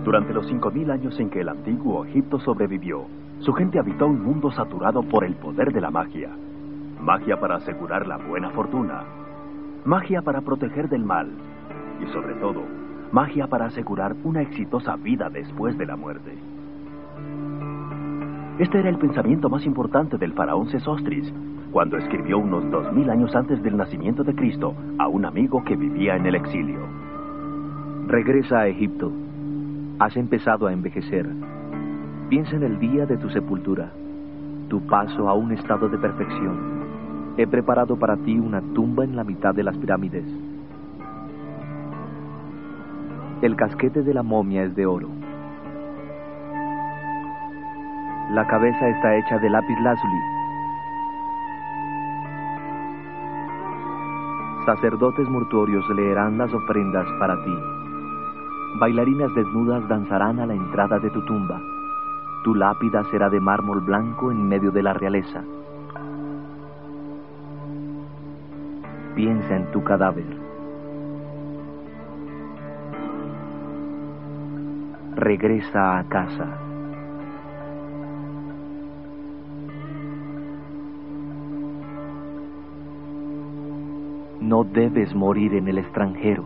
Durante los 5000 años en que el antiguo Egipto sobrevivió, su gente habitó un mundo saturado por el poder de la magia. Magia para asegurar la buena fortuna, magia para proteger del mal y, sobre todo, magia para asegurar una exitosa vida después de la muerte. Este era el pensamiento más importante del faraón Sesostris, cuando escribió unos 2000 años antes del nacimiento de Cristo a un amigo que vivía en el exilio. Regresa a Egipto. Has empezado a envejecer. Piensa en el día de tu sepultura, tu paso a un estado de perfección. He preparado para ti una tumba en la mitad de las pirámides. El casquete de la momia es de oro. La cabeza está hecha de lápiz lazuli. Sacerdotes mortuorios leerán las ofrendas para ti. Bailarinas desnudas danzarán a la entrada de tu tumba. Tu lápida será de mármol blanco en medio de la realeza. Piensa en tu cadáver. Regresa a casa. No debes morir en el extranjero.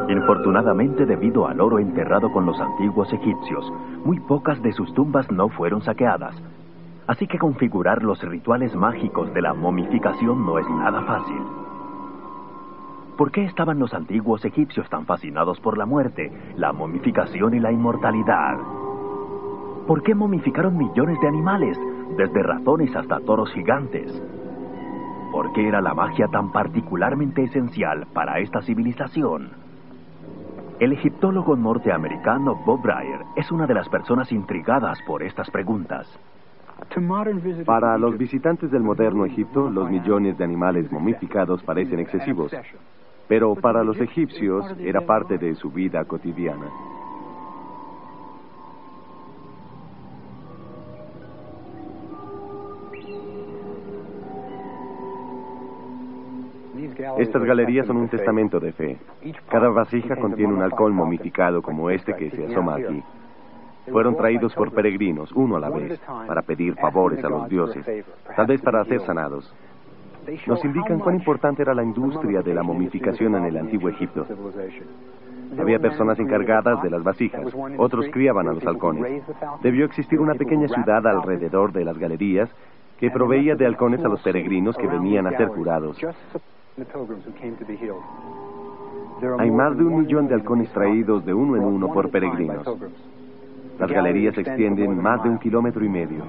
Infortunadamente, debido al oro enterrado con los antiguos egipcios, muy pocas de sus tumbas no fueron saqueadas. Así que configurar los rituales mágicos de la momificación no es nada fácil. ¿Por qué estaban los antiguos egipcios tan fascinados por la muerte, la momificación y la inmortalidad? ¿Por qué momificaron millones de animales, desde ratones hasta toros gigantes? ¿Por qué era la magia tan particularmente esencial para esta civilización? El egiptólogo norteamericano Bob Brier es una de las personas intrigadas por estas preguntas. Para los visitantes del moderno Egipto, los millones de animales momificados parecen excesivos, pero para los egipcios era parte de su vida cotidiana. Estas galerías son un testamento de fe. Cada vasija contiene un halcón momificado como este que se asoma aquí. Fueron traídos por peregrinos, uno a la vez, para pedir favores a los dioses, tal vez para ser sanados. Nos indican cuán importante era la industria de la momificación en el antiguo Egipto. Había personas encargadas de las vasijas, otros criaban a los halcones. Debió existir una pequeña ciudad alrededor de las galerías que proveía de halcones a los peregrinos que venían a ser curados. Hay más de 1 millón de halcones traídos de uno en uno por peregrinos. Las galerías se extienden más de 1,5 kilómetros.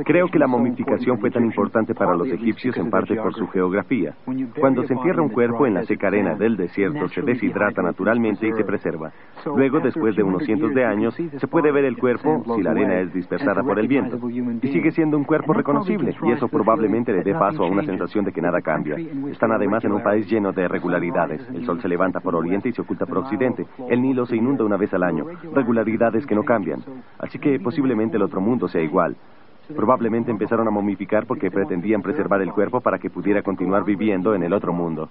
Creo que la momificación fue tan importante para los egipcios en parte por su geografía. Cuando se entierra un cuerpo en la seca arena del desierto, se deshidrata naturalmente y se preserva. Luego, después de unos cientos de años, se puede ver el cuerpo si la arena es dispersada por el viento. Y sigue siendo un cuerpo reconocible, y eso probablemente le dé paso a una sensación de que nada cambia. Están además en un país lleno de irregularidades. El sol se levanta por oriente y se oculta por occidente. El Nilo se inunda una vez al año. Regularidades que no cambian. Así que posiblemente el otro mundo sea igual. Probablemente empezaron a momificar porque pretendían preservar el cuerpo para que pudiera continuar viviendo en el otro mundo.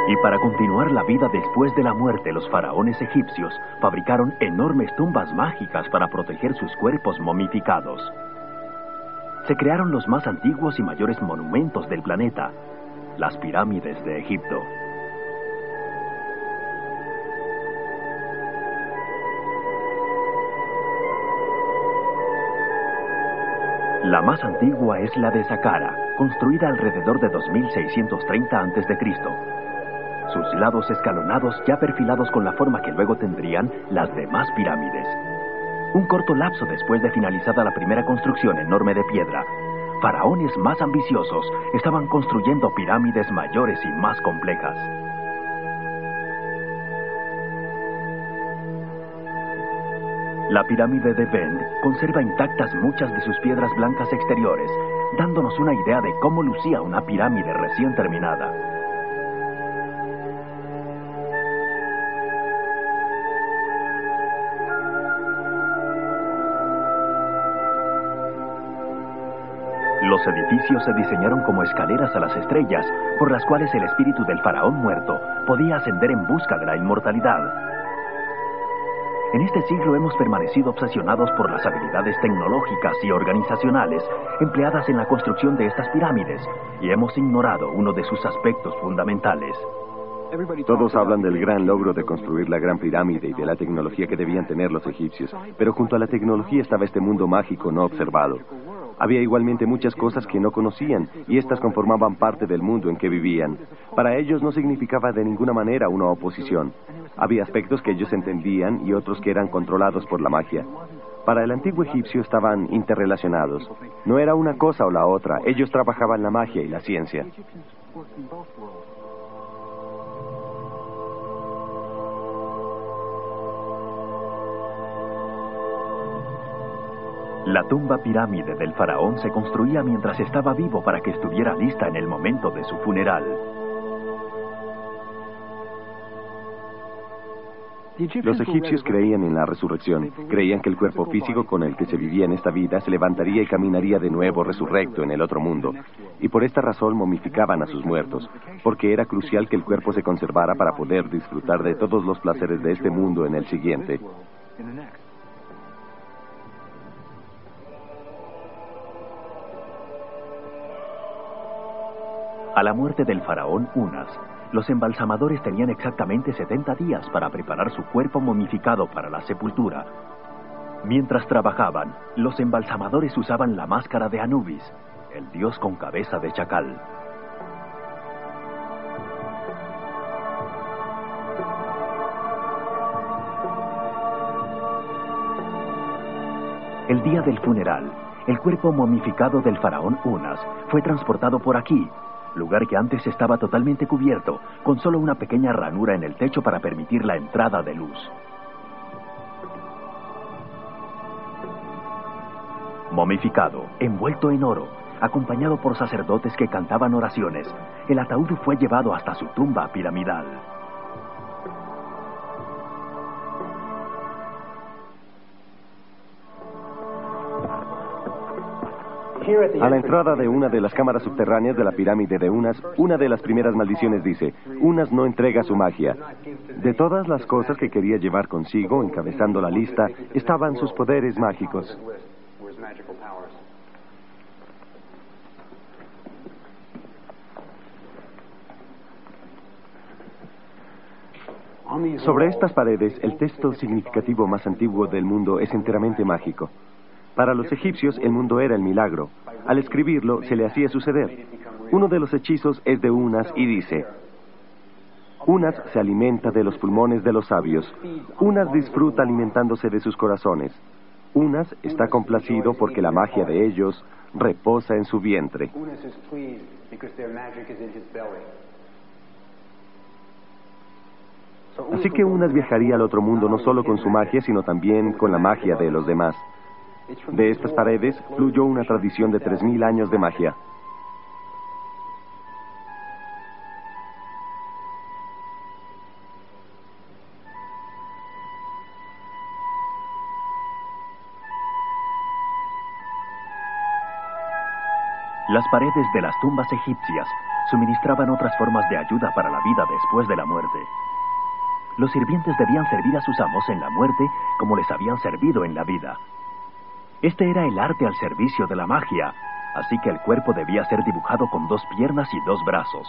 Y para continuar la vida después de la muerte, los faraones egipcios fabricaron enormes tumbas mágicas para proteger sus cuerpos momificados. Se crearon los más antiguos y mayores monumentos del planeta, las pirámides de Egipto. La más antigua es la de Saqqara, construida alrededor de 2630 a.C. Sus lados escalonados ya perfilados con la forma que luego tendrían las demás pirámides. Un corto lapso después de finalizada la primera construcción enorme de piedra, faraones más ambiciosos estaban construyendo pirámides mayores y más complejas. La pirámide de Bend conserva intactas muchas de sus piedras blancas exteriores, dándonos una idea de cómo lucía una pirámide recién terminada. Los edificios se diseñaron como escaleras a las estrellas, por las cuales el espíritu del faraón muerto podía ascender en busca de la inmortalidad. En este siglo hemos permanecido obsesionados por las habilidades tecnológicas y organizacionales empleadas en la construcción de estas pirámides, y hemos ignorado uno de sus aspectos fundamentales. Todos hablan del gran logro de construir la Gran Pirámide y de la tecnología que debían tener los egipcios, pero junto a la tecnología estaba este mundo mágico no observado. Había igualmente muchas cosas que no conocían, y estas conformaban parte del mundo en que vivían. Para ellos no significaba de ninguna manera una oposición. Había aspectos que ellos entendían y otros que eran controlados por la magia. Para el antiguo egipcio estaban interrelacionados. No era una cosa o la otra, ellos trabajaban la magia y la ciencia. La tumba pirámide del faraón se construía mientras estaba vivo para que estuviera lista en el momento de su funeral. Los egipcios creían en la resurrección, creían que el cuerpo físico con el que se vivía en esta vida se levantaría y caminaría de nuevo resurrecto en el otro mundo, y por esta razón momificaban a sus muertos, porque era crucial que el cuerpo se conservara para poder disfrutar de todos los placeres de este mundo en el siguiente. A la muerte del faraón Unas, los embalsamadores tenían exactamente 70 días para preparar su cuerpo momificado para la sepultura. Mientras trabajaban, los embalsamadores usaban la máscara de Anubis, el dios con cabeza de chacal. El día del funeral, el cuerpo momificado del faraón Unas fue transportado por aquí, lugar que antes estaba totalmente cubierto, con solo una pequeña ranura en el techo para permitir la entrada de luz. Momificado, envuelto en oro, acompañado por sacerdotes que cantaban oraciones, el ataúd fue llevado hasta su tumba piramidal. A la entrada de una de las cámaras subterráneas de la pirámide de Unas, una de las primeras maldiciones dice: Unas no entrega su magia. De todas las cosas que quería llevar consigo, encabezando la lista, estaban sus poderes mágicos. Sobre estas paredes, el texto significativo más antiguo del mundo es enteramente mágico. Para los egipcios, el mundo era el milagro. Al escribirlo, se le hacía suceder. Uno de los hechizos es de Unas y dice: Unas se alimenta de los pulmones de los sabios. Unas disfruta alimentándose de sus corazones. Unas está complacido porque la magia de ellos reposa en su vientre. Así que Unas viajaría al otro mundo no solo con su magia, sino también con la magia de los demás. De estas paredes fluyó una tradición de 3000 años de magia. Las paredes de las tumbas egipcias suministraban otras formas de ayuda para la vida después de la muerte. Los sirvientes debían servir a sus amos en la muerte como les habían servido en la vida. Este era el arte al servicio de la magia, así que el cuerpo debía ser dibujado con 2 piernas y 2 brazos.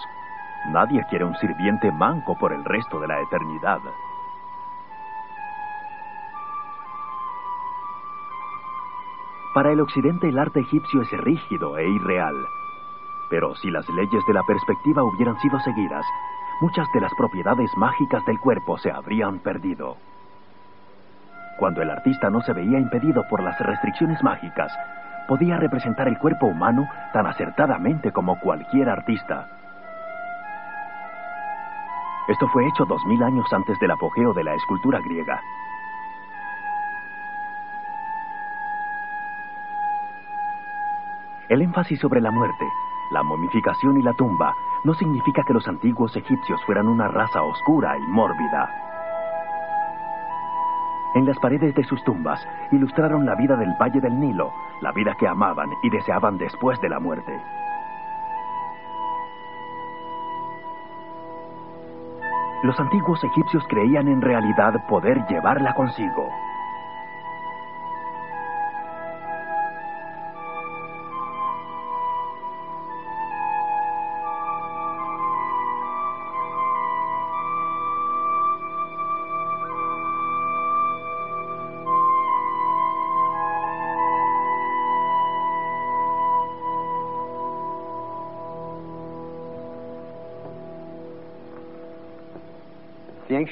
Nadie quiere un sirviente manco por el resto de la eternidad. Para el occidente el arte egipcio es rígido e irreal. Pero si las leyes de la perspectiva hubieran sido seguidas, muchas de las propiedades mágicas del cuerpo se habrían perdido. Cuando el artista no se veía impedido por las restricciones mágicas, podía representar el cuerpo humano tan acertadamente como cualquier artista. Esto fue hecho 2000 años antes del apogeo de la escultura griega. El énfasis sobre la muerte, la momificación y la tumba no significa que los antiguos egipcios fueran una raza oscura y mórbida. En las paredes de sus tumbas ilustraron la vida del Valle del Nilo, la vida que amaban y deseaban después de la muerte. Los antiguos egipcios creían en realidad poder llevarla consigo.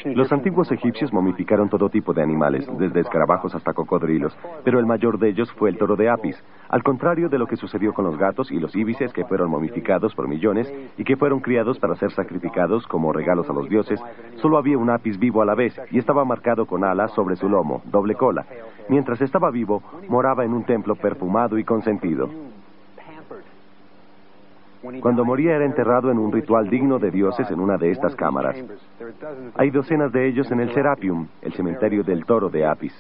Los antiguos egipcios momificaron todo tipo de animales, desde escarabajos hasta cocodrilos, pero el mayor de ellos fue el toro de Apis. Al contrario de lo que sucedió con los gatos y los íbices, que fueron momificados por millones y que fueron criados para ser sacrificados como regalos a los dioses, solo había un Apis vivo a la vez y estaba marcado con alas sobre su lomo, doble cola. Mientras estaba vivo, moraba en un templo perfumado y consentido. Cuando moría era enterrado en un ritual digno de dioses en una de estas cámaras. Hay docenas de ellos en el Serapeum, el cementerio del toro de Apis.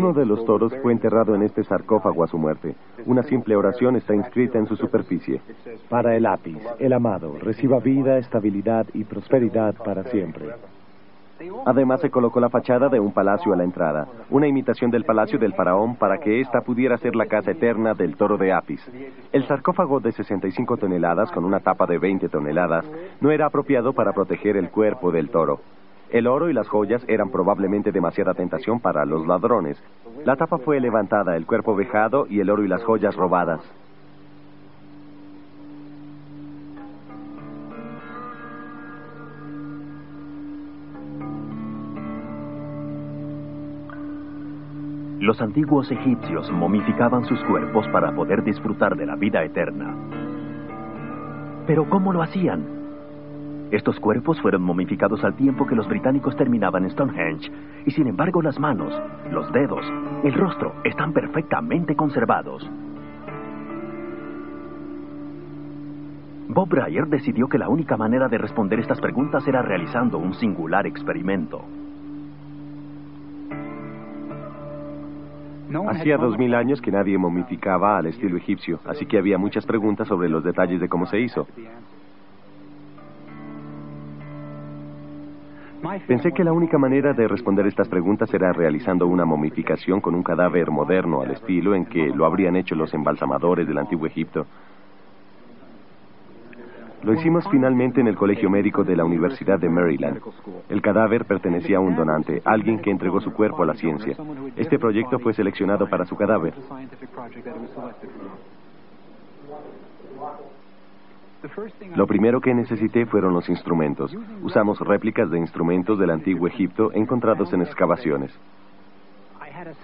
Uno de los toros fue enterrado en este sarcófago a su muerte. Una simple oración está inscrita en su superficie. Para el Apis, el amado, reciba vida, estabilidad y prosperidad para siempre. Además se colocó la fachada de un palacio a la entrada, una imitación del palacio del faraón para que ésta pudiera ser la casa eterna del toro de Apis. El sarcófago de 65 toneladas con una tapa de 20 toneladas no era apropiado para proteger el cuerpo del toro. El oro y las joyas eran probablemente demasiada tentación para los ladrones. La tapa fue levantada, el cuerpo vejado y el oro y las joyas robadas. Los antiguos egipcios momificaban sus cuerpos para poder disfrutar de la vida eterna. ¿Pero cómo lo hacían? Estos cuerpos fueron momificados al tiempo que los británicos terminaban Stonehenge, y sin embargo las manos, los dedos, el rostro están perfectamente conservados. Bob Brier decidió que la única manera de responder estas preguntas era realizando un singular experimento. Hacía 2000 años que nadie momificaba al estilo egipcio, así que había muchas preguntas sobre los detalles de cómo se hizo. Pensé que la única manera de responder estas preguntas era realizando una momificación con un cadáver moderno al estilo en que lo habrían hecho los embalsamadores del antiguo Egipto. Lo hicimos finalmente en el Colegio Médico de la Universidad de Maryland. El cadáver pertenecía a un donante, alguien que entregó su cuerpo a la ciencia. Este proyecto fue seleccionado para su cadáver. Lo primero que necesité fueron los instrumentos. Usamos réplicas de instrumentos del antiguo Egipto encontrados en excavaciones.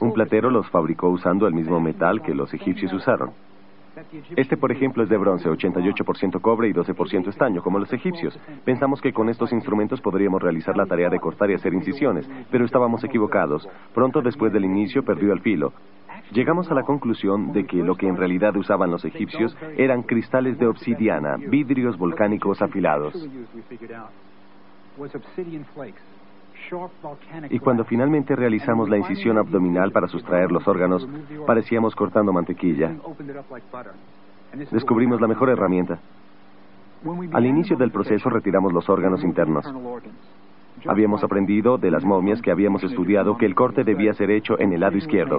Un platero los fabricó usando el mismo metal que los egipcios usaron. Este, por ejemplo, es de bronce, 88% cobre y 12% estaño, como los egipcios. Pensamos que con estos instrumentos podríamos realizar la tarea de cortar y hacer incisiones, pero estábamos equivocados. Pronto después del inicio perdió el filo. Llegamos a la conclusión de que lo que en realidad usaban los egipcios eran cristales de obsidiana, vidrios volcánicos afilados. Y cuando finalmente realizamos la incisión abdominal para sustraer los órganos, parecíamos cortando mantequilla. Descubrimos la mejor herramienta. Al inicio del proceso retiramos los órganos internos. Habíamos aprendido de las momias que habíamos estudiado que el corte debía ser hecho en el lado izquierdo.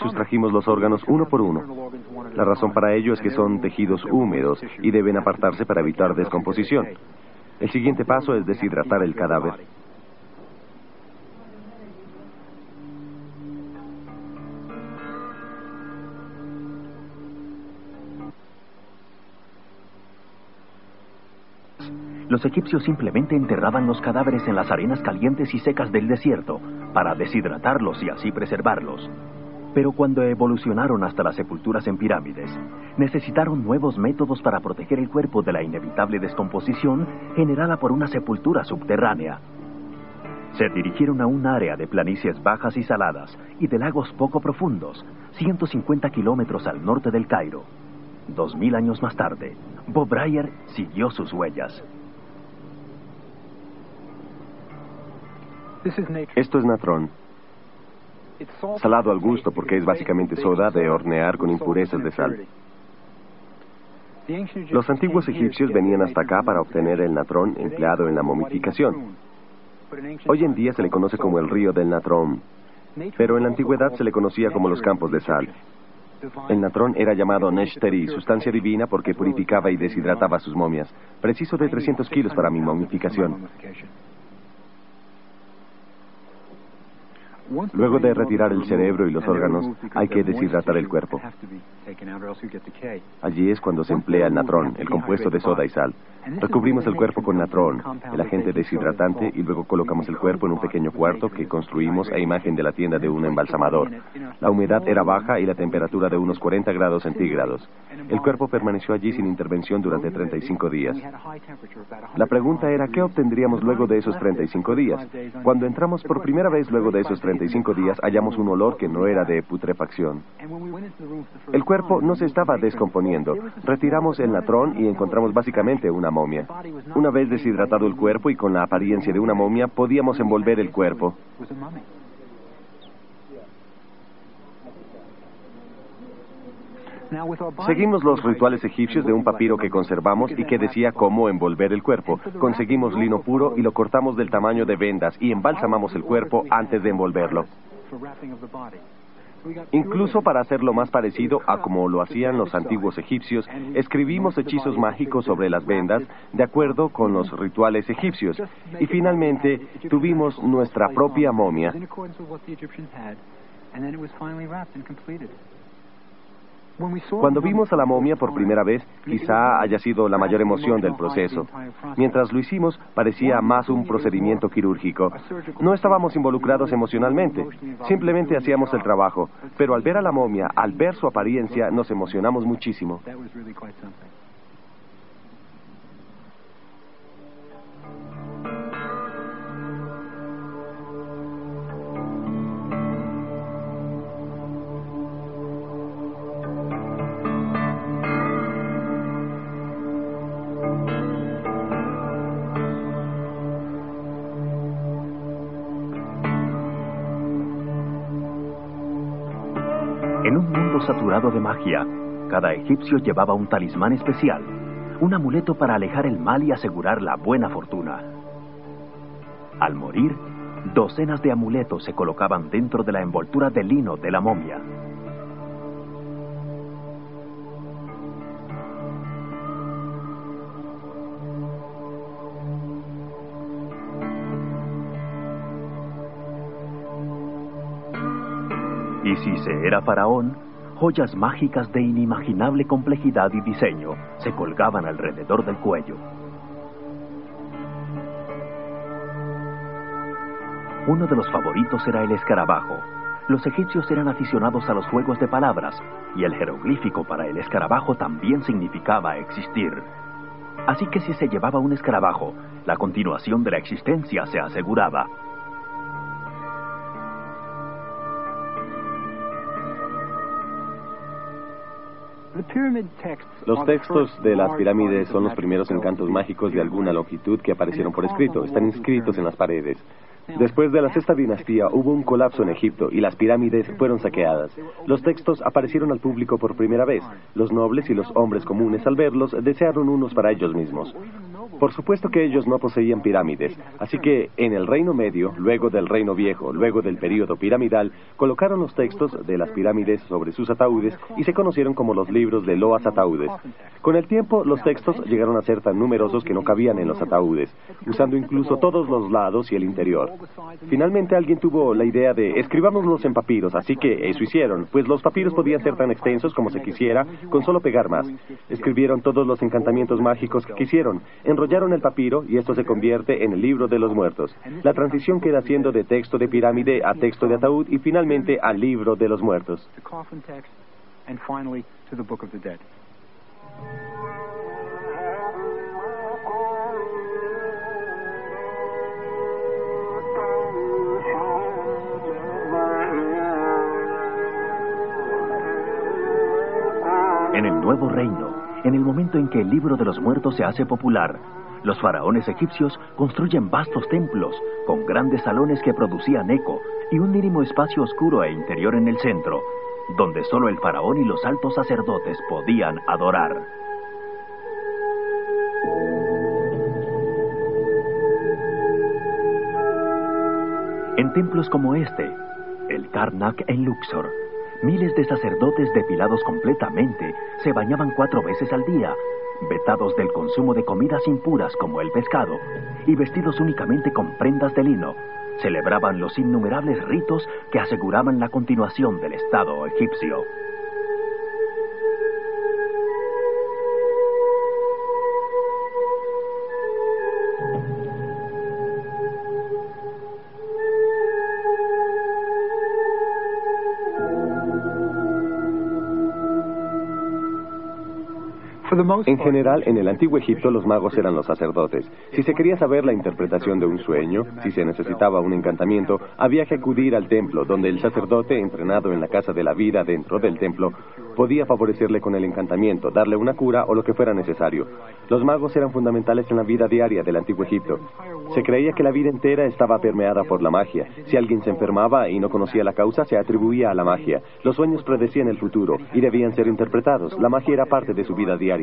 Sustrajimos los órganos uno por uno. La razón para ello es que son tejidos húmedos y deben apartarse para evitar descomposición. El siguiente paso es deshidratar el cadáver. Los egipcios simplemente enterraban los cadáveres en las arenas calientes y secas del desierto para deshidratarlos y así preservarlos. Pero cuando evolucionaron hasta las sepulturas en pirámides, necesitaron nuevos métodos para proteger el cuerpo de la inevitable descomposición generada por una sepultura subterránea. Se dirigieron a un área de planicies bajas y saladas y de lagos poco profundos, 150 kilómetros al norte del Cairo. 2000 años más tarde, Bob Brier siguió sus huellas. Esto es natrón. Salado al gusto porque es básicamente soda de hornear con impurezas de sal. Los antiguos egipcios venían hasta acá para obtener el natrón empleado en la momificación. Hoy en día se le conoce como el río del natrón, pero en la antigüedad se le conocía como los campos de sal. El natrón era llamado Neshteri, sustancia divina, porque purificaba y deshidrataba sus momias. Preciso de 300 kilos para mi momificación. Luego de retirar el cerebro y los órganos, hay que deshidratar el cuerpo. Allí es cuando se emplea el natrón, el compuesto de soda y sal. Recubrimos el cuerpo con natrón, el agente deshidratante, y luego colocamos el cuerpo en un pequeño cuarto que construimos a imagen de la tienda de un embalsamador. La humedad era baja y la temperatura de unos 40 grados centígrados. El cuerpo permaneció allí sin intervención durante 35 días. La pregunta era, ¿qué obtendríamos luego de esos 35 días? Cuando entramos por primera vez luego de esos 35 días, hallamos un olor que no era de putrefacción. El cuerpo no se estaba descomponiendo. Retiramos el natrón y encontramos básicamente una momia. Una vez deshidratado el cuerpo y con la apariencia de una momia, podíamos envolver el cuerpo. Seguimos los rituales egipcios de un papiro que conservamos y que decía cómo envolver el cuerpo. Conseguimos lino puro y lo cortamos del tamaño de vendas y embalsamamos el cuerpo antes de envolverlo. Incluso para hacerlo más parecido a como lo hacían los antiguos egipcios, escribimos hechizos mágicos sobre las vendas de acuerdo con los rituales egipcios. Y finalmente tuvimos nuestra propia momia. Cuando vimos a la momia por primera vez, quizá haya sido la mayor emoción del proceso. Mientras lo hicimos, parecía más un procedimiento quirúrgico. No estábamos involucrados emocionalmente, simplemente hacíamos el trabajo. Pero al ver a la momia, al ver su apariencia, nos emocionamos muchísimo. En un mundo saturado de magia, cada egipcio llevaba un talismán especial, un amuleto para alejar el mal y asegurar la buena fortuna. Al morir, docenas de amuletos se colocaban dentro de la envoltura de lino de la momia. Y si se era faraón, joyas mágicas de inimaginable complejidad y diseño se colgaban alrededor del cuello. Uno de los favoritos era el escarabajo. Los egipcios eran aficionados a los juegos de palabras, y el jeroglífico para el escarabajo también significaba existir. Así que si se llevaba un escarabajo, la continuación de la existencia se aseguraba. Los textos de las pirámides son los primeros encantos mágicos de alguna longitud que aparecieron por escrito. Están inscritos en las paredes. Después de la sexta dinastía hubo un colapso en Egipto y las pirámides fueron saqueadas. Los textos aparecieron al público por primera vez. Los nobles y los hombres comunes al verlos desearon unos para ellos mismos. Por supuesto que ellos no poseían pirámides, así que en el Reino Medio, luego del Reino Viejo, luego del período piramidal, colocaron los textos de las pirámides sobre sus ataúdes y se conocieron como los libros de loas ataúdes. Con el tiempo, los textos llegaron a ser tan numerosos que no cabían en los ataúdes, usando incluso todos los lados y el interior. Finalmente alguien tuvo la idea de escribámoslos en papiros, así que eso hicieron, pues los papiros podían ser tan extensos como se quisiera, con solo pegar más. Escribieron todos los encantamientos mágicos que quisieron, enrollaron el papiro y esto se convierte en el libro de los muertos. La transición queda siendo de texto de pirámide a texto de ataúd y finalmente al libro de los muertos. En el nuevo reino, en el momento en que el libro de los muertos se hace popular, los faraones egipcios construyen vastos templos con grandes salones que producían eco y un mínimo espacio oscuro e interior en el centro, donde solo el faraón y los altos sacerdotes podían adorar. En templos como este, el Karnak en Luxor, miles de sacerdotes depilados completamente se bañaban 4 veces al día, vetados del consumo de comidas impuras como el pescado, y vestidos únicamente con prendas de lino, celebraban los innumerables ritos que aseguraban la continuación del Estado egipcio. En general, en el antiguo Egipto los magos eran los sacerdotes. Si se quería saber la interpretación de un sueño, si se necesitaba un encantamiento, había que acudir al templo, donde el sacerdote, entrenado en la casa de la vida dentro del templo, podía favorecerle con el encantamiento, darle una cura o lo que fuera necesario. Los magos eran fundamentales en la vida diaria del antiguo Egipto. Se creía que la vida entera estaba permeada por la magia. Si alguien se enfermaba y no conocía la causa, se atribuía a la magia. Los sueños predecían el futuro y debían ser interpretados. La magia era parte de su vida diaria.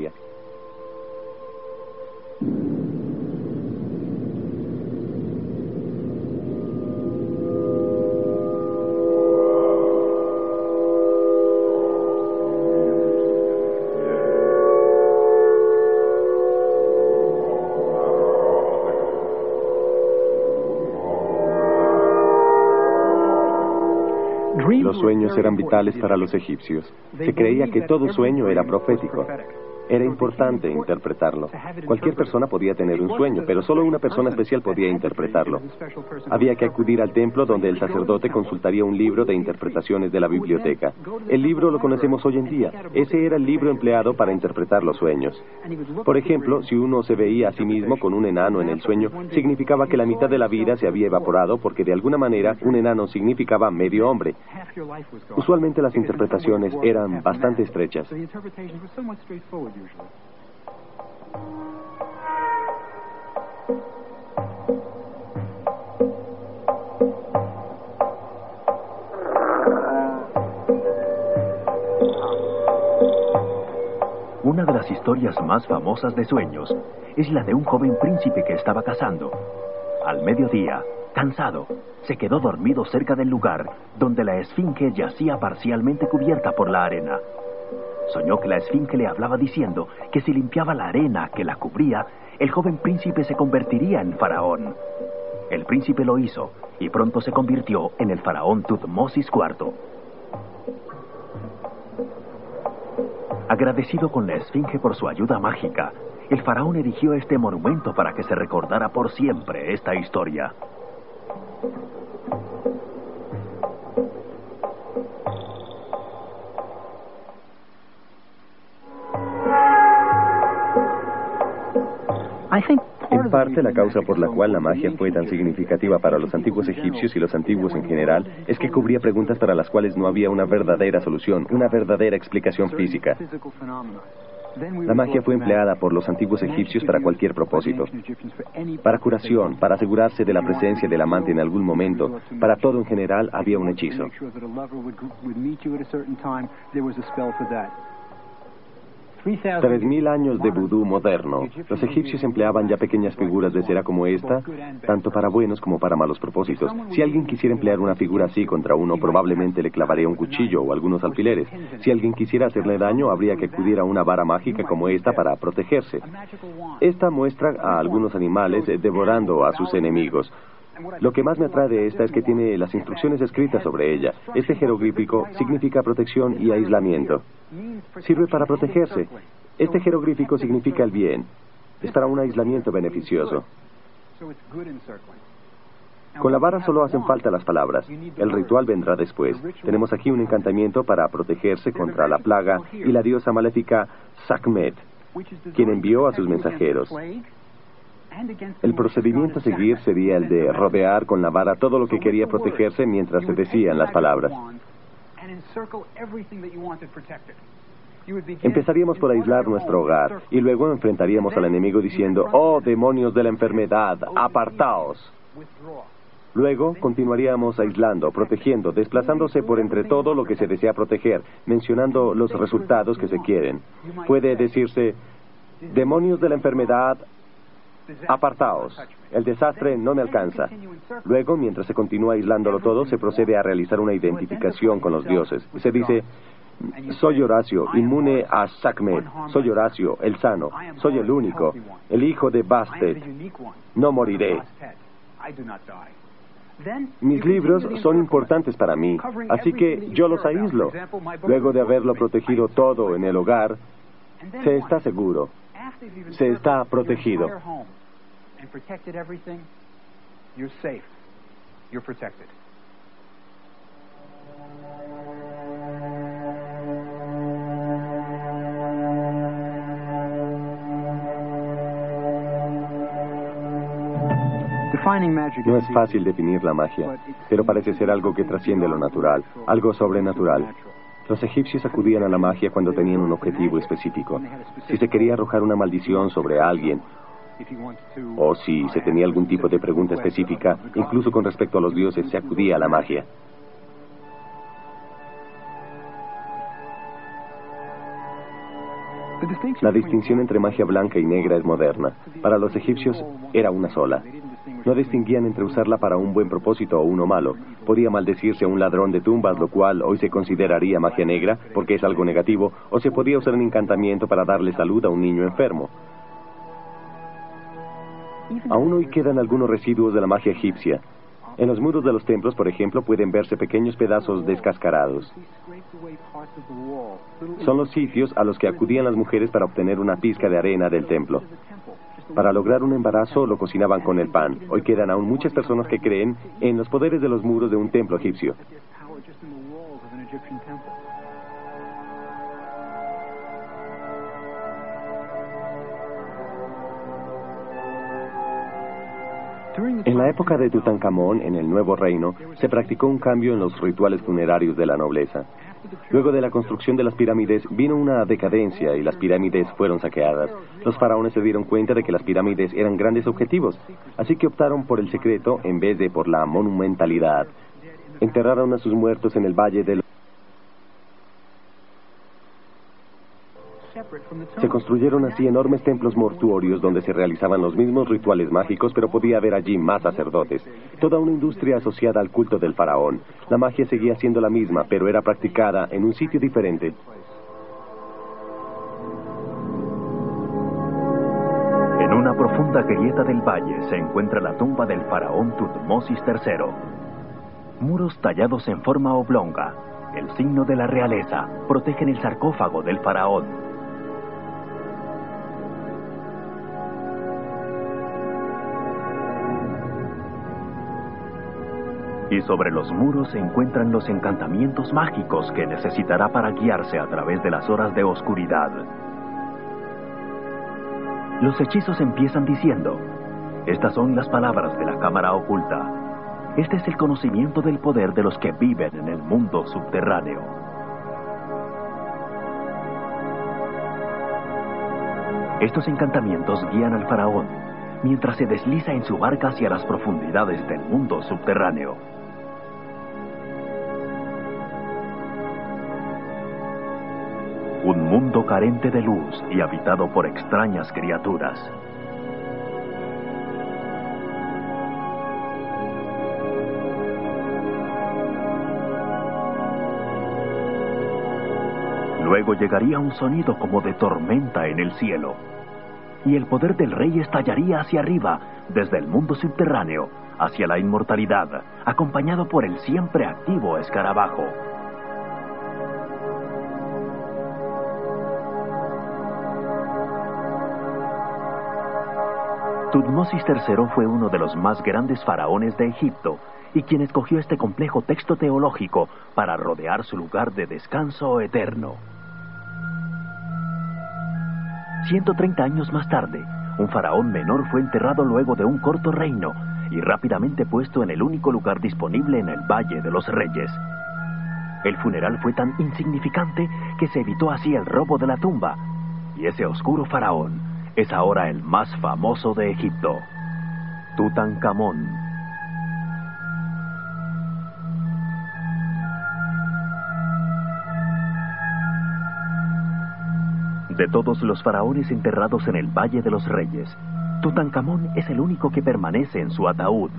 Los sueños eran vitales para los egipcios. Se creía que todo sueño era profético. Era importante interpretarlo. Cualquier persona podía tener un sueño, pero solo una persona especial podía interpretarlo. Había que acudir al templo donde el sacerdote consultaría un libro de interpretaciones de la biblioteca. El libro lo conocemos hoy en día. Ese era el libro empleado para interpretar los sueños. Por ejemplo, si uno se veía a sí mismo con un enano en el sueño, significaba que la mitad de la vida se había evaporado porque de alguna manera un enano significaba medio hombre. Usualmente las interpretaciones eran bastante estrechas. Una de las historias más famosas de sueños es la de un joven príncipe que estaba cazando. Al mediodía, cansado, se quedó dormido cerca del lugar donde la esfinge yacía parcialmente cubierta por la arena. Soñó que la esfinge le hablaba diciendo que si limpiaba la arena que la cubría, el joven príncipe se convertiría en faraón. El príncipe lo hizo y pronto se convirtió en el faraón Tutmosis IV. Agradecido con la esfinge por su ayuda mágica, el faraón erigió este monumento para que se recordara por siempre esta historia. En parte, la causa por la cual la magia fue tan significativa para los antiguos egipcios y los antiguos en general es que cubría preguntas para las cuales no había una verdadera solución, una verdadera explicación física. La magia fue empleada por los antiguos egipcios para cualquier propósito. Para curación, para asegurarse de la presencia del amante en algún momento, para todo en general había un hechizo. 3000 años de vudú moderno. Los egipcios empleaban ya pequeñas figuras de cera como esta, tanto para buenos como para malos propósitos. Si alguien quisiera emplear una figura así contra uno, probablemente le clavaría un cuchillo o algunos alfileres. Si alguien quisiera hacerle daño, habría que acudir a una vara mágica como esta para protegerse. Esta muestra a algunos animales devorando a sus enemigos. Lo que más me atrae de esta es que tiene las instrucciones escritas sobre ella. Este jeroglífico significa protección y aislamiento. Sirve para protegerse. Este jeroglífico significa el bien. Es para un aislamiento beneficioso. Con la vara solo hacen falta las palabras. El ritual vendrá después. Tenemos aquí un encantamiento para protegerse contra la plaga y la diosa maléfica Sekhmet, quien envió a sus mensajeros. El procedimiento a seguir sería el de rodear con la vara todo lo que quería protegerse mientras se decían las palabras. Empezaríamos por aislar nuestro hogar y luego enfrentaríamos al enemigo diciendo: «Oh, demonios de la enfermedad, apartaos». Luego continuaríamos aislando, protegiendo, desplazándose por entre todo lo que se desea proteger, mencionando los resultados que se quieren. Puede decirse: «Demonios de la enfermedad, apartaos, el desastre no me alcanza». Luego, mientras se continúa aislándolo todo, se procede a realizar una identificación con los dioses. Se dice: «Soy Horacio, inmune a Sekhmet. Soy Horacio, el sano. Soy el único, el hijo de Bastet. No moriré. Mis libros son importantes para mí, así que yo los aíslo. Luego de haberlo protegido todo en el hogar, se está seguro, se está protegido». No es fácil definir la magia, pero parece ser algo que trasciende lo natural, algo sobrenatural. Los egipcios acudían a la magia cuando tenían un objetivo específico. Si se quería arrojar una maldición sobre alguien, o si se tenía algún tipo de pregunta específica, incluso con respecto a los dioses, se acudía a la magia. La distinción entre magia blanca y negra es moderna. Para los egipcios era una sola. No distinguían entre usarla para un buen propósito o uno malo. Podía maldecirse a un ladrón de tumbas, lo cual hoy se consideraría magia negra, porque es algo negativo, o se podía usar un encantamiento para darle salud a un niño enfermo. Aún hoy quedan algunos residuos de la magia egipcia. En los muros de los templos, por ejemplo, pueden verse pequeños pedazos descascarados. Son los sitios a los que acudían las mujeres para obtener una pizca de arena del templo. Para lograr un embarazo lo cocinaban con el pan. Hoy quedan aún muchas personas que creen en los poderes de los muros de un templo egipcio. En la época de Tutankamón, en el Nuevo Reino, se practicó un cambio en los rituales funerarios de la nobleza. Luego de la construcción de las pirámides, vino una decadencia y las pirámides fueron saqueadas. Los faraones se dieron cuenta de que las pirámides eran grandes objetivos, así que optaron por el secreto en vez de por la monumentalidad. Enterraron a sus muertos en el valle de... Se construyeron así enormes templos mortuorios donde se realizaban los mismos rituales mágicos, pero podía haber allí más sacerdotes. Toda una industria asociada al culto del faraón. La magia seguía siendo la misma, pero era practicada en un sitio diferente. En una profunda grieta del valle se encuentra la tumba del faraón Tutmosis III. Muros tallados en forma oblonga, el signo de la realeza, protegen el sarcófago del faraón. Y sobre los muros se encuentran los encantamientos mágicos que necesitará para guiarse a través de las horas de oscuridad. Los hechizos empiezan diciendo: estas son las palabras de la cámara oculta. Este es el conocimiento del poder de los que viven en el mundo subterráneo. Estos encantamientos guían al faraón mientras se desliza en su barca hacia las profundidades del mundo subterráneo. Un mundo carente de luz y habitado por extrañas criaturas. Luego llegaría un sonido como de tormenta en el cielo, y el poder del rey estallaría hacia arriba, desde el mundo subterráneo, hacia la inmortalidad, acompañado por el siempre activo escarabajo. Tutmosis III fue uno de los más grandes faraones de Egipto, y quien escogió este complejo texto teológico para rodear su lugar de descanso eterno. 130 años más tarde, un faraón menor fue enterrado luego de un corto reino y rápidamente puesto en el único lugar disponible en el Valle de los Reyes. El funeral fue tan insignificante que se evitó así el robo de la tumba, y ese oscuro faraón es ahora el más famoso de Egipto, Tutankamón. De todos los faraones enterrados en el Valle de los Reyes, Tutankamón es el único que permanece en su ataúd.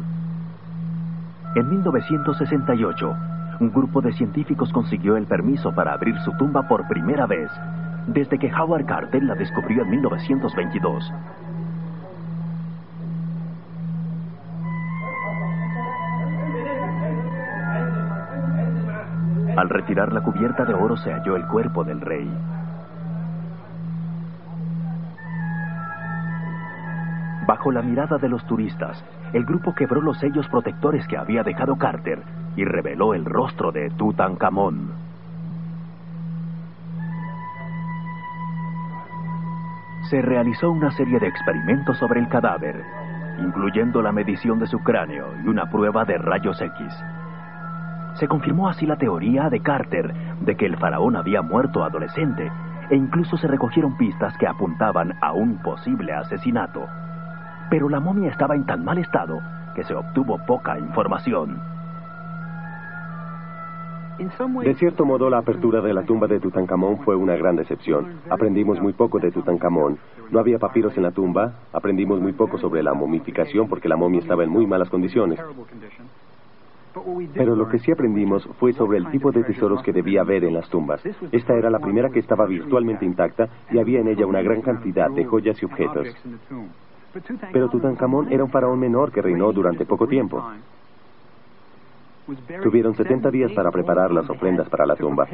En 1968, un grupo de científicos consiguió el permiso para abrir su tumba por primera vez, desde que Howard Carter la descubrió en 1922. Al retirar la cubierta de oro se halló el cuerpo del rey. Bajo la mirada de los turistas, el grupo quebró los sellos protectores que había dejado Carter y reveló el rostro de Tutankamón. Se realizó una serie de experimentos sobre el cadáver, incluyendo la medición de su cráneo y una prueba de rayos X. Se confirmó así la teoría de Carter de que el faraón había muerto adolescente, e incluso se recogieron pistas que apuntaban a un posible asesinato. Pero la momia estaba en tan mal estado que se obtuvo poca información. De cierto modo, la apertura de la tumba de Tutankamón fue una gran decepción. Aprendimos muy poco de Tutankamón. No había papiros en la tumba. Aprendimos muy poco sobre la momificación porque la momia estaba en muy malas condiciones. Pero lo que sí aprendimos fue sobre el tipo de tesoros que debía haber en las tumbas. Esta era la primera que estaba virtualmente intacta y había en ella una gran cantidad de joyas y objetos. Pero Tutankamón era un faraón menor que reinó durante poco tiempo. Tuvieron 70 días para preparar las ofrendas para la tumba.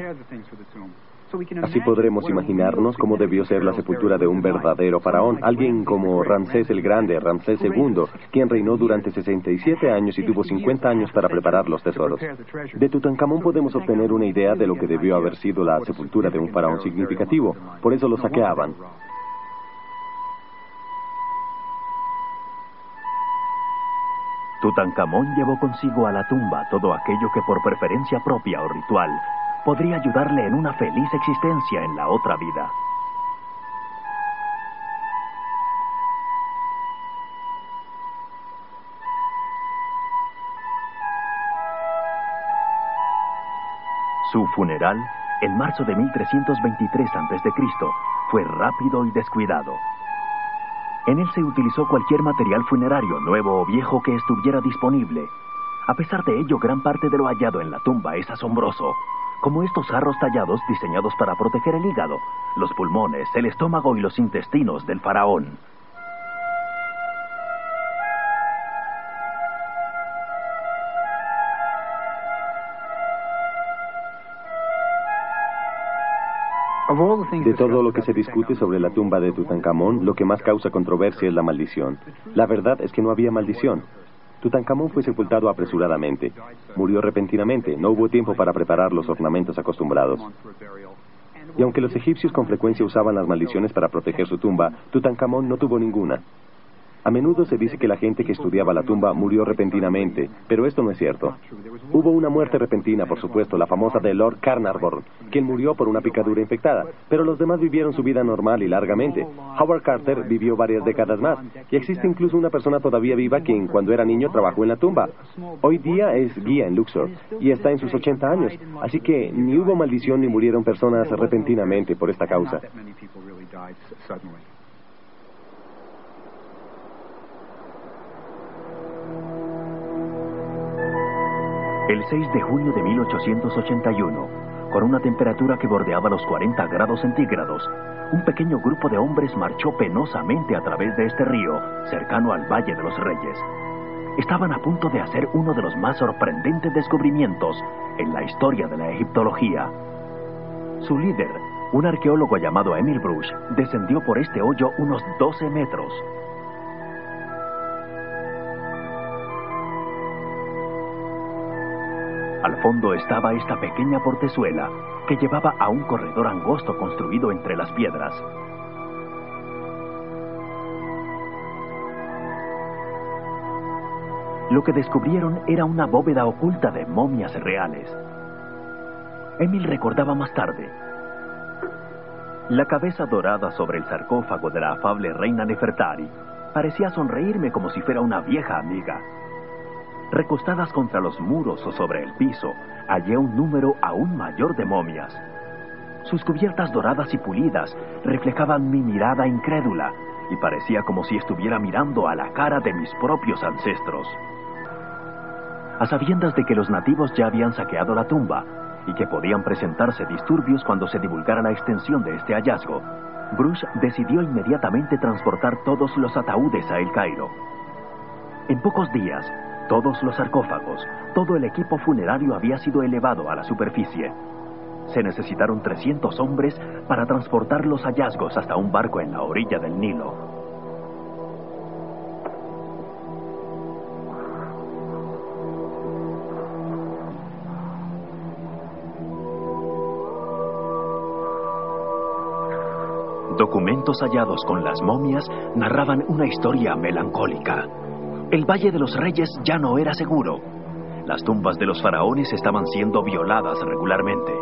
Así podremos imaginarnos cómo debió ser la sepultura de un verdadero faraón, alguien como Ramsés el Grande, Ramsés II, quien reinó durante 67 años y tuvo 50 años para preparar los tesoros. De Tutankamón podemos obtener una idea de lo que debió haber sido la sepultura de un faraón significativo. Por eso lo saqueaban. Tutankamón llevó consigo a la tumba todo aquello que por preferencia propia o ritual podría ayudarle en una feliz existencia en la otra vida. Su funeral, en marzo de 1323 a.C., fue rápido y descuidado. En él se utilizó cualquier material funerario, nuevo o viejo, que estuviera disponible. A pesar de ello, gran parte de lo hallado en la tumba es asombroso, como estos jarros tallados diseñados para proteger el hígado, los pulmones, el estómago y los intestinos del faraón. De todo lo que se discute sobre la tumba de Tutankamón, lo que más causa controversia es la maldición. La verdad es que no había maldición. Tutankamón fue sepultado apresuradamente. Murió repentinamente, no hubo tiempo para preparar los ornamentos acostumbrados. Y aunque los egipcios con frecuencia usaban las maldiciones para proteger su tumba, Tutankamón no tuvo ninguna. A menudo se dice que la gente que estudiaba la tumba murió repentinamente, pero esto no es cierto. Hubo una muerte repentina, por supuesto, la famosa de Lord Carnarvon, quien murió por una picadura infectada, pero los demás vivieron su vida normal y largamente. Howard Carter vivió varias décadas más, y existe incluso una persona todavía viva quien, cuando era niño, trabajó en la tumba. Hoy día es guía en Luxor, y está en sus 80 años, así que ni hubo maldición ni murieron personas repentinamente por esta causa. El 6 de junio de 1881, con una temperatura que bordeaba los 40 grados centígrados, un pequeño grupo de hombres marchó penosamente a través de este río, cercano al Valle de los Reyes. Estaban a punto de hacer uno de los más sorprendentes descubrimientos en la historia de la egiptología. Su líder, un arqueólogo llamado Emil Brugsch, descendió por este hoyo unos 12 metros. Al fondo estaba esta pequeña portezuela que llevaba a un corredor angosto construido entre las piedras. Lo que descubrieron era una bóveda oculta de momias reales. Emil recordaba más tarde: la cabeza dorada sobre el sarcófago de la afable reina Nefertari parecía sonreírme como si fuera una vieja amiga. Recostadas contra los muros o sobre el piso, hallé un número aún mayor de momias. Sus cubiertas doradas y pulidas reflejaban mi mirada incrédula y parecía como si estuviera mirando a la cara de mis propios ancestros. A sabiendas de que los nativos ya habían saqueado la tumba y que podían presentarse disturbios cuando se divulgara la extensión de este hallazgo, Brugsch decidió inmediatamente transportar todos los ataúdes a El Cairo. En pocos días, todos los sarcófagos, todo el equipo funerario había sido elevado a la superficie. Se necesitaron 300 hombres para transportar los hallazgos hasta un barco en la orilla del Nilo. Documentos hallados con las momias narraban una historia melancólica. El Valle de los Reyes ya no era seguro. Las tumbas de los faraones estaban siendo violadas regularmente.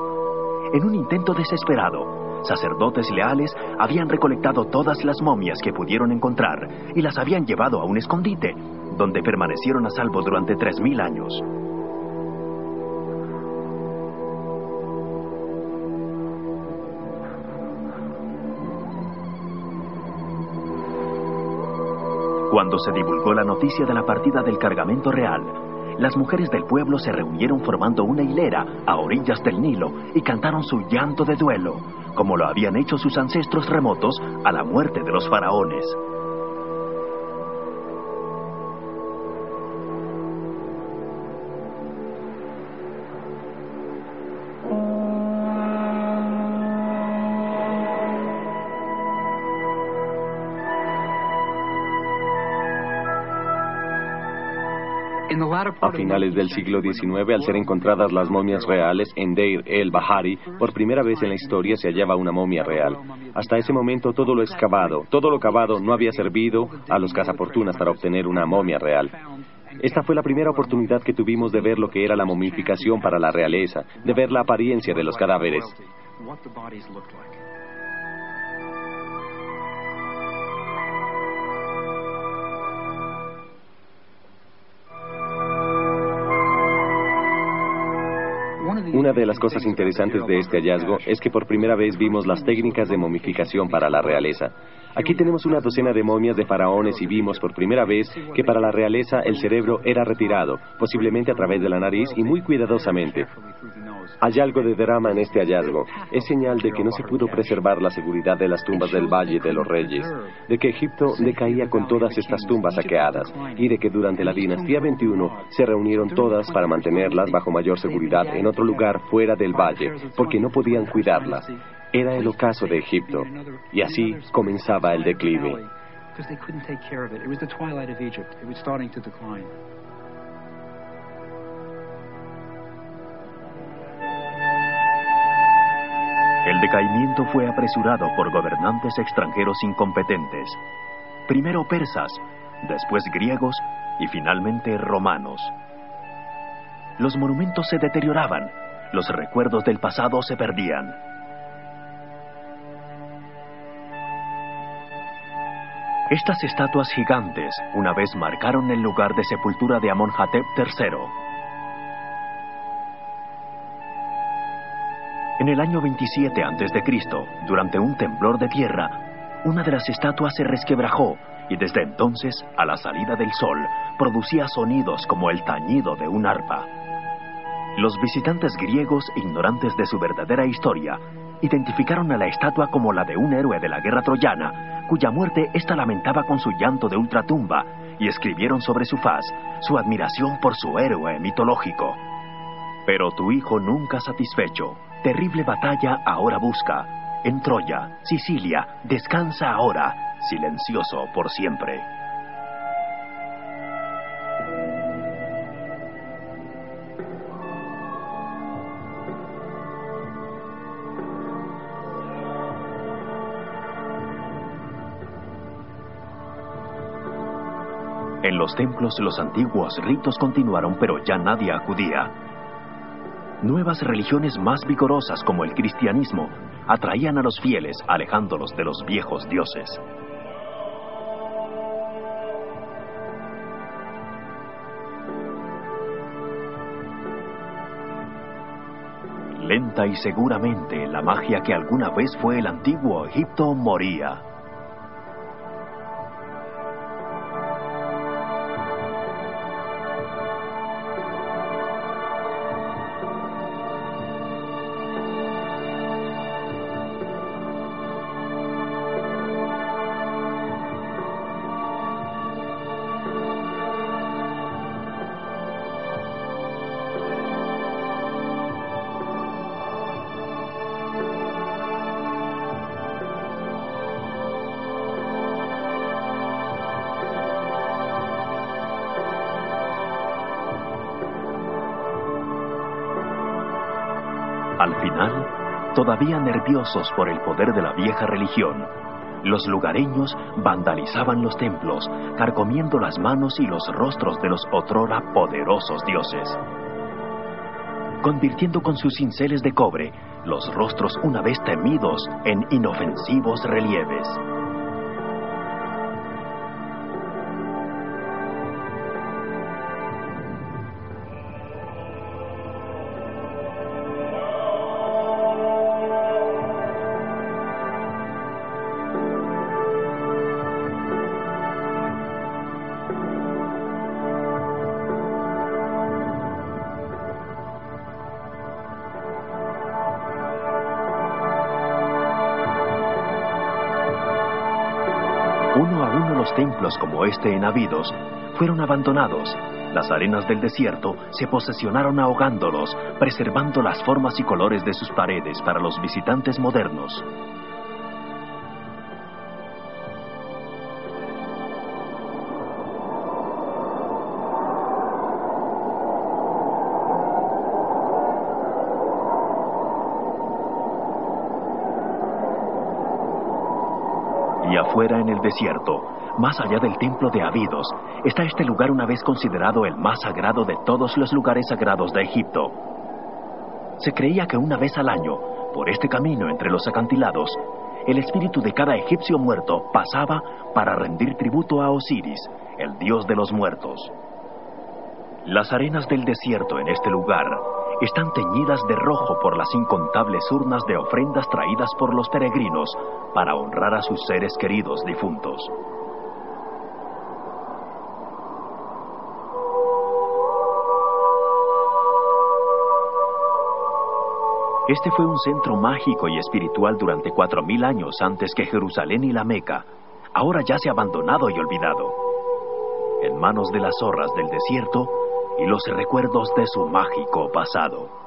En un intento desesperado, sacerdotes leales habían recolectado todas las momias que pudieron encontrar y las habían llevado a un escondite, donde permanecieron a salvo durante 3000 años. Cuando se divulgó la noticia de la partida del cargamento real, las mujeres del pueblo se reunieron formando una hilera a orillas del Nilo y cantaron su llanto de duelo, como lo habían hecho sus ancestros remotos a la muerte de los faraones. A finales del siglo XIX, al ser encontradas las momias reales en Deir el-Bahari, por primera vez en la historia se hallaba una momia real. Hasta ese momento todo lo cavado no había servido a los cazafortunas para obtener una momia real. Esta fue la primera oportunidad que tuvimos de ver lo que era la momificación para la realeza, de ver la apariencia de los cadáveres. Una de las cosas interesantes de este hallazgo es que por primera vez vimos las técnicas de momificación para la realeza. Aquí tenemos una docena de momias de faraones y vimos por primera vez que para la realeza el cerebro era retirado, posiblemente a través de la nariz y muy cuidadosamente. Hay algo de drama en este hallazgo. Es señal de que no se pudo preservar la seguridad de las tumbas del Valle de los Reyes, de que Egipto decaía con todas estas tumbas saqueadas y de que durante la dinastía 21 se reunieron todas para mantenerlas bajo mayor seguridad en otro lugar fuera del valle, porque no podían cuidarlas. Era el ocaso de Egipto, y así comenzaba el declive. El decaimiento fue apresurado por gobernantes extranjeros incompetentes. Primero persas, después griegos y finalmente romanos. Los monumentos se deterioraban, los recuerdos del pasado se perdían. Estas estatuas gigantes una vez marcaron el lugar de sepultura de Amenhotep III. En el año 27 a.C., durante un temblor de tierra, una de las estatuas se resquebrajó y desde entonces, a la salida del sol, producía sonidos como el tañido de un arpa. Los visitantes griegos, ignorantes de su verdadera historia, identificaron a la estatua como la de un héroe de la guerra troyana, cuya muerte ésta lamentaba con su llanto de ultratumba, y escribieron sobre su faz su admiración por su héroe mitológico. Pero tu hijo nunca satisfecho, terrible batalla ahora busca. En Troya, Sicilia, descansa ahora, silencioso por siempre. En los templos los antiguos ritos continuaron, pero ya nadie acudía. Nuevas religiones más vigorosas como el cristianismo atraían a los fieles, alejándolos de los viejos dioses. Lenta y seguramente la magia que alguna vez fue el antiguo Egipto moría. Al final, todavía nerviosos por el poder de la vieja religión, los lugareños vandalizaban los templos, carcomiendo las manos y los rostros de los otrora poderosos dioses, convirtiendo con sus cinceles de cobre los rostros una vez temidos en inofensivos relieves. Uno a uno los templos como este en Abidos fueron abandonados. Las arenas del desierto se posesionaron ahogándolos, preservando las formas y colores de sus paredes para los visitantes modernos. Y afuera en el desierto, más allá del templo de Abidos, está este lugar una vez considerado el más sagrado de todos los lugares sagrados de Egipto. Se creía que una vez al año, por este camino entre los acantilados, el espíritu de cada egipcio muerto pasaba para rendir tributo a Osiris, el dios de los muertos. Las arenas del desierto en este lugar están teñidas de rojo por las incontables urnas de ofrendas traídas por los peregrinos para honrar a sus seres queridos difuntos. Este fue un centro mágico y espiritual durante 4000 años antes que Jerusalén y la Meca. Ahora ya se ha abandonado y olvidado, en manos de las zorras del desierto y los recuerdos de su mágico pasado.